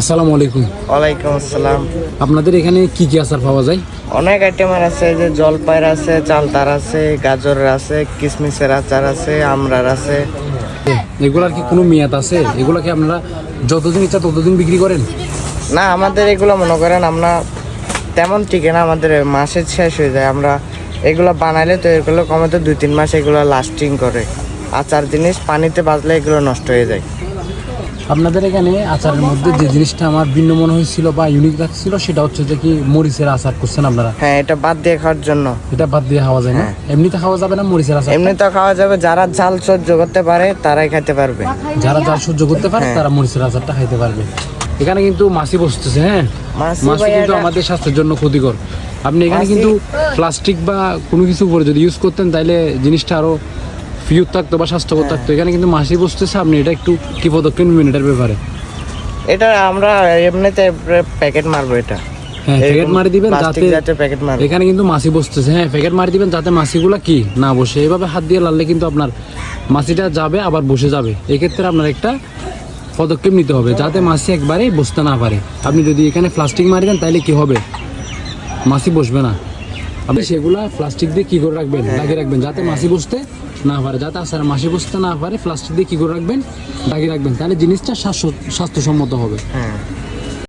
আসসালামু আলাইকুম। ওয়ালাইকুম আসসালাম। আপনাদের এখানে কি কি আচার পাওয়া যায়? অনেক আইটেমের আছে, যে জলপাইয়ের আছে, চালতার আছে, গাজরের আছে, কিশমিশের আচার আছে, আমড়ার আছে। এগুলার কি কোনো মেয়াদ আছে? এগুলা কি আপনারা যতদিন ইচ্ছা ততদিন বিক্রি করেন? না, আমাদের এগুলো মনে করেন আমরা তেমন টিকে না, আমাদের মাসে শেষ হয়ে যায়। আমরা এগুলো বানাইলে তো এগুলো কমাতে 2-3 মাস এগুলো লাস্টিং করে। আচার জিনিস পানিতে বাজলে এগুলো নষ্ট হয়ে যায়। আপনাদের এখানে আচারের মধ্যে যে জিনিসটা আমার ভিন্ন মনে হয়েছিল বা ইউনিক লাগছিল সেটা হচ্ছে যে কি মরিচের আচার করছেন আপনারা। হ্যাঁ, এটা বাদ দিয়ে খাওয়ার জন্য। এটা বাদ দিয়ে খাওয়া যায় না? এমনিতে খাওয়া যাবে না মরিচের আচার? এমনি তো খাওয়া যাবে, যারা ঝাল সহ্য করতে পারে তারাই খেতে পারবে। যারা যা সহ্য করতে পারে তারা মরিচের আচারটা খাইতে পারবে। এখানে কিন্তু মাছি বসতেছে, হ্যাঁ মাছি মাছি ভাই কিন্তু এটা- আমাদের স্বাস্থ্যের জন্য ক্ষতিকর। আপনি এখানে মাছি- কিন্তু প্লাস্টিক বা কোনো কিছু করে যদি ইউজ করতেন তাহলে জিনিসটা আরো ফিউর থাকতো বা স্বাস্থ্যকর থাকতো। এখানে কিন্তু মাছি বসতেছে, আপনি এটা একটু কি পদক্ষেপ নেবেন এটার ব্যাপারে? এটা আমরা এমনিতে প্যাকেট মারবো এটা। হ্যাঁ, প্যাকেট মারি দিবেন প্লাস্টিক যাতে জাতীয় প্যাকেট মারবো। এখানে কিন্তু মাছি বসতেছে। হ্যাঁ, প্যাকেট মারি দিবেন যাতে মাছিগুলা কি না বসে। এইভাবে হাত দিয়ে লাড়লে কিন্তু আপনার মাছিটা যাবে আবার বসে যাবে। এক্ষেত্রে আপনার একটা পদক্ষেপ নিতে হবে যাতে মাছি একবারে বসতে না পারে। আপনি যদি এখানে প্লাস্টিক মারি দেন তাহলে কি হবে? মাছি বসবে না। আপনি সেগুলা প্লাস্টিক দিয়ে কি করে রাখবেন? লাগিয়ে রাখবেন যাতে মাছি বসতে না পারে, যাতে আসার মাছি বসতে না পারে। প্লাস্টিক দিয়ে কি করে রাখবেন? লাগিয়ে রাখবেন, তাহলে জিনিসটা স্বাস্থ্যসম্মত হবে। হ্যাঁ।